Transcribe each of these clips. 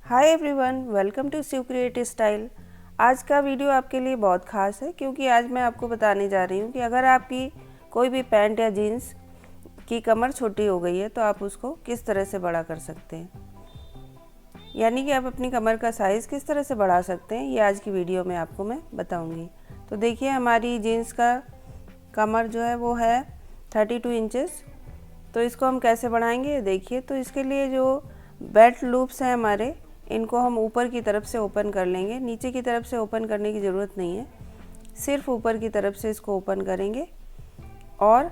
Hi everyone, welcome to Shiv creative style. आज का video आपके लिए बहुत ख़ास है क्योंकि आज मैं आपको बताने जा रही हूँ कि अगर आपकी कोई भी पैंट या जीन्स की कमर छोटी हो गई है तो आप उसको किस तरह से बड़ा कर सकते हैं, यानी कि आप अपनी कमर का साइज़ किस तरह से बढ़ा सकते हैं। ये आज की वीडियो में आपको मैं बताऊँगी। तो देखिए, हमारी जीन्स का कमर जो है वो है 32 इंचेस। तो इसको हम कैसे बढ़ाएंगे देखिए। तो इसके लिए जो बेल्ट लूप्स हैं हमारे, इनको हम ऊपर की तरफ से ओपन कर लेंगे। नीचे की तरफ से ओपन करने की ज़रूरत नहीं है, सिर्फ ऊपर की तरफ से इसको ओपन करेंगे और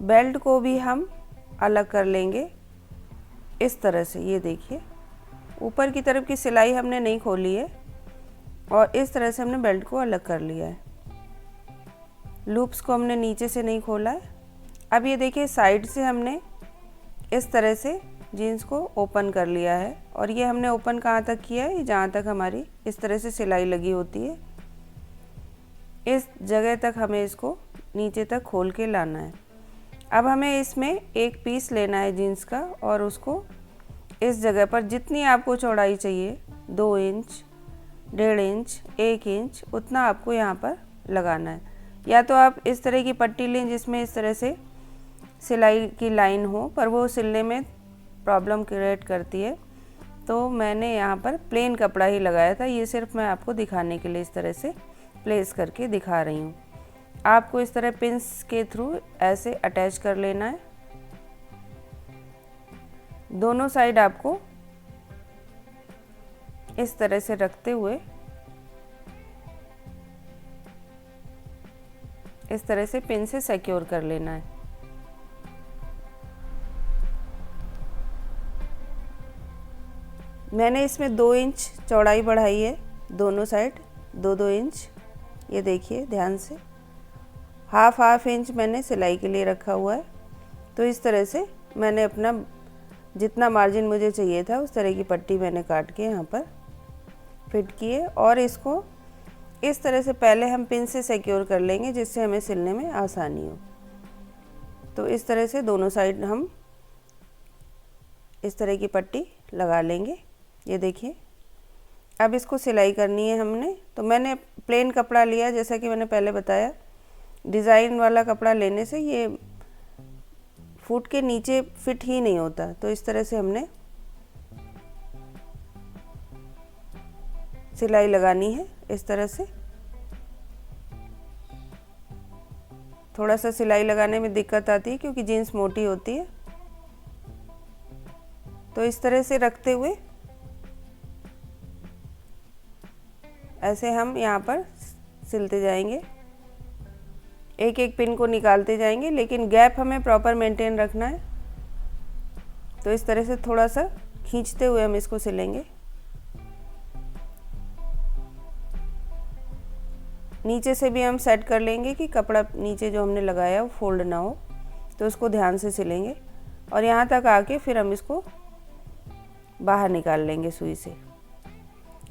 बेल्ट को भी हम अलग कर लेंगे इस तरह से। ये देखिए, ऊपर की तरफ की सिलाई हमने नहीं खोली है और इस तरह से हमने बेल्ट को अलग कर लिया है। लूप्स को हमने नीचे से नहीं खोला है। अब ये देखिए, साइड से हमने इस तरह से जीन्स को ओपन कर लिया है और ये हमने ओपन कहाँ तक किया है, जहाँ तक हमारी इस तरह से सिलाई लगी होती है, इस जगह तक हमें इसको नीचे तक खोल के लाना है। अब हमें इसमें एक पीस लेना है जीन्स का और उसको इस जगह पर जितनी आपको चौड़ाई चाहिए, 2 इंच, 1.5 इंच, 1 इंच, उतना आपको यहाँ पर लगाना है। या तो आप इस तरह की पट्टी लें जिसमें इस तरह से सिलाई की लाइन हो, पर वो सिलने में प्रॉब्लम क्रिएट करती है। तो मैंने यहाँ पर प्लेन कपड़ा ही लगाया था। ये सिर्फ मैं आपको दिखाने के लिए इस तरह से प्लेस करके दिखा रही हूँ। आपको इस तरह पिंस के थ्रू ऐसे अटैच कर लेना है। दोनों साइड आपको इस तरह से रखते हुए इस तरह से पिन से सिक्योर कर लेना है। मैंने इसमें 2 इंच चौड़ाई बढ़ाई है, दोनों साइड 2-2 इंच। ये देखिए ध्यान से, हाफ इंच मैंने सिलाई के लिए रखा हुआ है। तो इस तरह से मैंने अपना जितना मार्जिन मुझे चाहिए था उस तरह की पट्टी मैंने काट के यहाँ पर फिट की है और इसको इस तरह से पहले हम पिन से सिक्योर कर लेंगे जिससे हमें सिलने में आसानी हो। तो इस तरह से दोनों साइड हम इस तरह की पट्टी लगा लेंगे। ये देखिए, अब इसको सिलाई करनी है हमने। तो मैंने प्लेन कपड़ा लिया, जैसा कि मैंने पहले बताया। डिज़ाइन वाला कपड़ा लेने से ये फुट के नीचे फिट ही नहीं होता। तो इस तरह से हमने सिलाई लगानी है इस तरह से। थोड़ा सा सिलाई लगाने में दिक्कत आती है क्योंकि जीन्स मोटी होती है। तो इस तरह से रखते हुए ऐसे हम यहाँ पर सिलते जाएंगे, एक एक पिन को निकालते जाएंगे, लेकिन गैप हमें प्रॉपर मेंटेन रखना है। तो इस तरह से थोड़ा सा खींचते हुए हम इसको सिलेंगे। नीचे से भी हम सेट कर लेंगे कि कपड़ा नीचे जो हमने लगाया वो फोल्ड ना हो। तो उसको ध्यान से सिलेंगे और यहाँ तक आके फिर हम इसको बाहर निकाल लेंगे सुई से।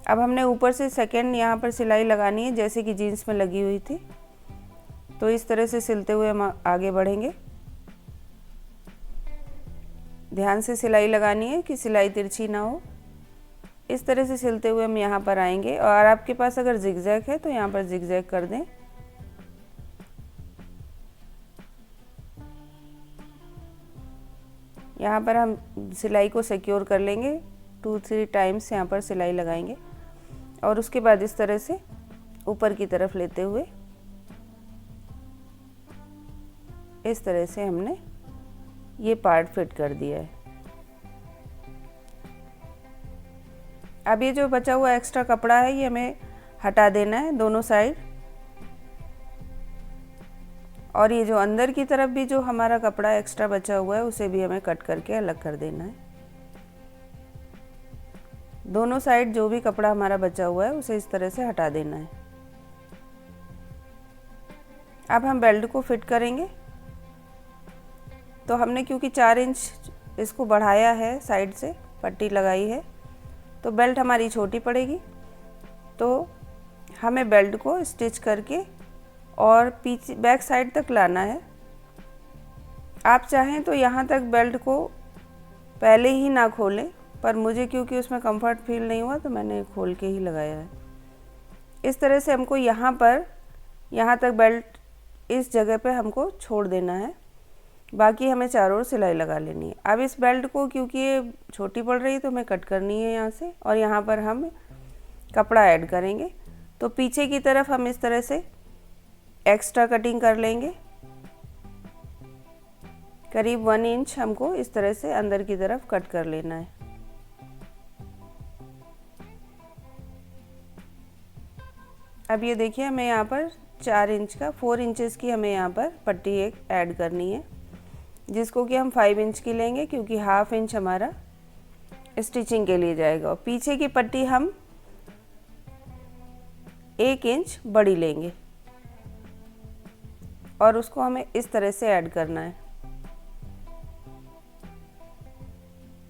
अब हमने ऊपर से सेकेंड यहाँ पर सिलाई लगानी है जैसे कि जीन्स में लगी हुई थी। तो इस तरह से सिलते हुए हम आगे बढ़ेंगे। ध्यान से सिलाई लगानी है कि सिलाई तिरछी ना हो। इस तरह से सिलते हुए हम यहाँ पर आएंगे और आपके पास अगर जिगजैग है तो यहाँ पर जिगजैग कर दें। यहाँ पर हम सिलाई को सिक्योर कर लेंगे, 2-3 टाइम्स यहाँ पर सिलाई लगाएंगे और उसके बाद इस तरह से ऊपर की तरफ लेते हुए इस तरह से हमने ये पार्ट फिट कर दिया है। अब ये जो बचा हुआ एक्स्ट्रा कपड़ा है ये हमें हटा देना है दोनों साइड। और ये जो अंदर की तरफ भी जो हमारा कपड़ा एक्स्ट्रा बचा हुआ है उसे भी हमें कट करके अलग कर देना है। दोनों साइड जो भी कपड़ा हमारा बचा हुआ है उसे इस तरह से हटा देना है। अब हम बेल्ट को फिट करेंगे। तो हमने क्योंकि 4 इंच इसको बढ़ाया है, साइड से पट्टी लगाई है, तो बेल्ट हमारी छोटी पड़ेगी। तो हमें बेल्ट को स्टिच करके और पीछे बैक साइड तक लाना है। आप चाहें तो यहाँ तक बेल्ट को पहले ही ना खोलें, पर मुझे क्योंकि उसमें कंफर्ट फील नहीं हुआ तो मैंने खोल के ही लगाया है। इस तरह से हमको यहाँ तक बेल्ट इस जगह पे हमको छोड़ देना है, बाकी हमें चारों ओर सिलाई लगा लेनी है। अब इस बेल्ट को क्योंकि ये छोटी पड़ रही है तो हमें कट करनी है यहाँ से, और यहाँ पर हम कपड़ा ऐड करेंगे। तो पीछे की तरफ हम इस तरह से एक्स्ट्रा कटिंग कर लेंगे, करीब 1 इंच हमको इस तरह से अंदर की तरफ कट कर लेना है। अब ये देखिए हमें यहाँ पर 4 इंचेस की हमें यहाँ पर पट्टी एक ऐड करनी है, जिसको कि हम 5 इंच की लेंगे क्योंकि ½ इंच हमारा स्टिचिंग के लिए जाएगा। और पीछे की पट्टी हम 1 इंच बड़ी लेंगे और उसको हमें इस तरह से ऐड करना है।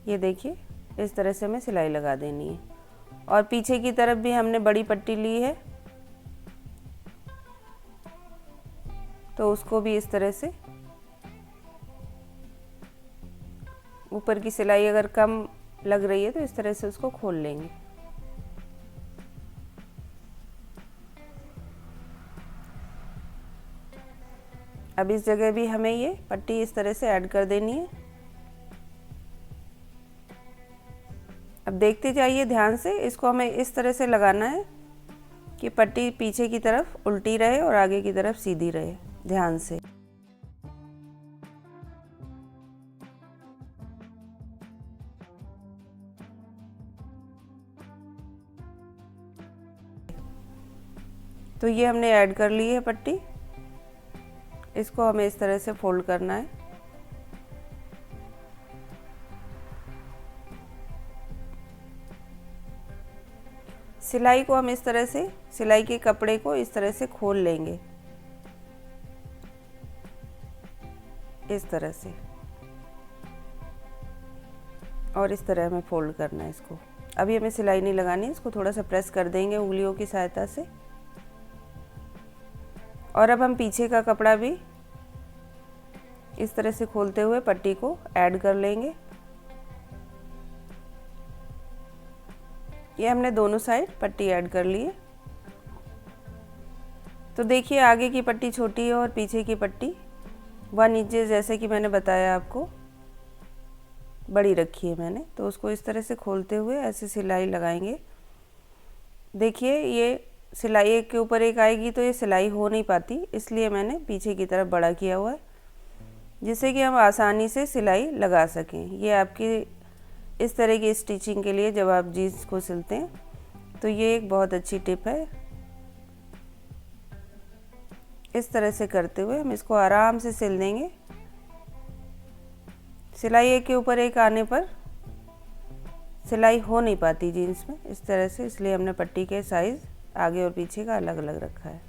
ये देखिए इस तरह से हमें सिलाई लगा देनी है। और पीछे की तरफ भी हमने बड़ी पट्टी ली है तो उसको भी इस तरह से, ऊपर की सिलाई अगर कम लग रही है तो इस तरह से उसको खोल लेंगे। अब इस जगह भी हमें ये पट्टी इस तरह से ऐड कर देनी है। अब देखते जाइए ध्यान से, इसको हमें इस तरह से लगाना है कि पट्टी पीछे की तरफ उल्टी रहे और आगे की तरफ सीधी रहे, ध्यान से। तो ये हमने ऐड कर ली है पट्टी, इसको हमें इस तरह से फोल्ड करना है। सिलाई को हम इस तरह से, सिलाई के कपड़े को इस तरह से खोल लेंगे, इस तरह से, और इस तरह हमें फोल्ड करना है इसको। अभी हमें सिलाई नहीं लगानी, इसको थोड़ा सा प्रेस कर देंगे उंगलियों की सहायता से। और अब हम पीछे का कपड़ा भी इस तरह से खोलते हुए पट्टी को ऐड कर लेंगे। ये हमने दोनों साइड पट्टी ऐड कर ली है। तो देखिए आगे की पट्टी छोटी है और पीछे की पट्टी 1 इंच जैसे कि मैंने बताया आपको बड़ी रखी है मैंने। तो उसको इस तरह से खोलते हुए ऐसे सिलाई लगाएंगे। देखिए ये सिलाई एक के ऊपर एक आएगी तो ये सिलाई हो नहीं पाती, इसलिए मैंने पीछे की तरफ बड़ा किया हुआ है, जिससे कि हम आसानी से सिलाई लगा सकें। ये आपकी इस तरह की स्टिचिंग के लिए जब आप जीन्स को सिलते हैं तो ये एक बहुत अच्छी टिप है। इस तरह से करते हुए हम इसको आराम से सिल देंगे। सिलाई एक के ऊपर एक आने पर सिलाई हो नहीं पाती जीन्स में इस तरह से, इसलिए हमने पट्टी के साइज़ आगे और पीछे का अलग अलग रखा है।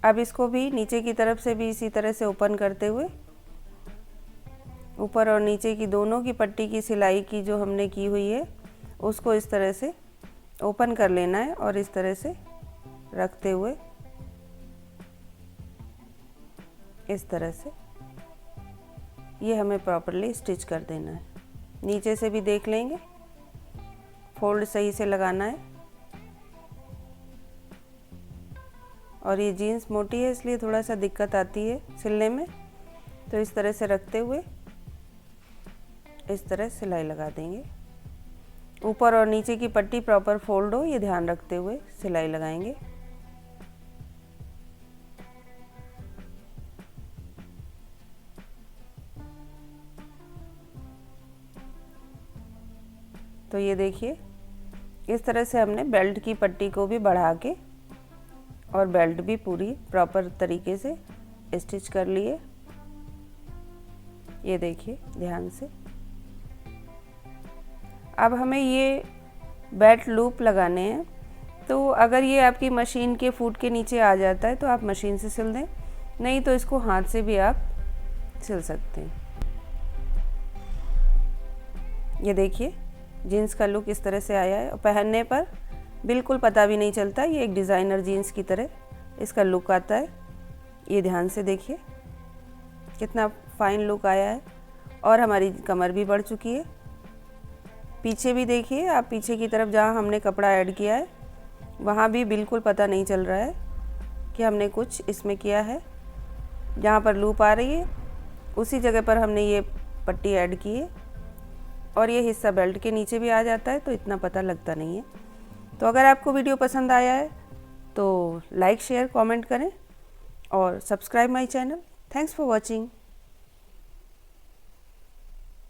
अब इसको भी नीचे की तरफ से भी इसी तरह से ओपन करते हुए ऊपर और नीचे की दोनों की पट्टी की सिलाई की जो हमने की हुई है उसको इस तरह से ओपन कर लेना है और इस तरह से रखते हुए इस तरह से ये हमें प्रॉपरली स्टिच कर देना है। नीचे से भी देख लेंगे, फोल्ड सही से लगाना है। और ये जीन्स मोटी है इसलिए थोड़ा सा दिक्कत आती है सिलने में, तो इस तरह से रखते हुए इस तरह सिलाई लगा देंगे। ऊपर और नीचे की पट्टी प्रॉपर फोल्ड हो ये ध्यान रखते हुए सिलाई लगाएंगे। तो ये देखिए इस तरह से हमने बेल्ट की पट्टी को भी बढ़ा के और बेल्ट भी पूरी प्रॉपर तरीके से स्टिच कर लिए। ये देखिए ध्यान से। अब हमें ये बेल्ट लूप लगाने हैं, तो अगर ये आपकी मशीन के फुट के नीचे आ जाता है तो आप मशीन से सिल दें, नहीं तो इसको हाथ से भी आप सिल सकते हैं। ये देखिए जीन्स का लुक इस तरह से आया है और पहनने पर बिल्कुल पता भी नहीं चलता, ये एक डिज़ाइनर जीन्स की तरह इसका लुक आता है। ये ध्यान से देखिए कितना फाइन लुक आया है और हमारी कमर भी बढ़ चुकी है। पीछे भी देखिए आप, पीछे की तरफ जहाँ हमने कपड़ा ऐड किया है वहाँ भी बिल्कुल पता नहीं चल रहा है कि हमने कुछ इसमें किया है। जहाँ पर लूप आ रही है उसी जगह पर हमने ये पट्टी ऐड की है और ये हिस्सा बेल्ट के नीचे भी आ जाता है, तो इतना पता लगता नहीं है। तो अगर आपको वीडियो पसंद आया है तो लाइक शेयर कमेंट करें और subscribe my channel. Thanks for watching.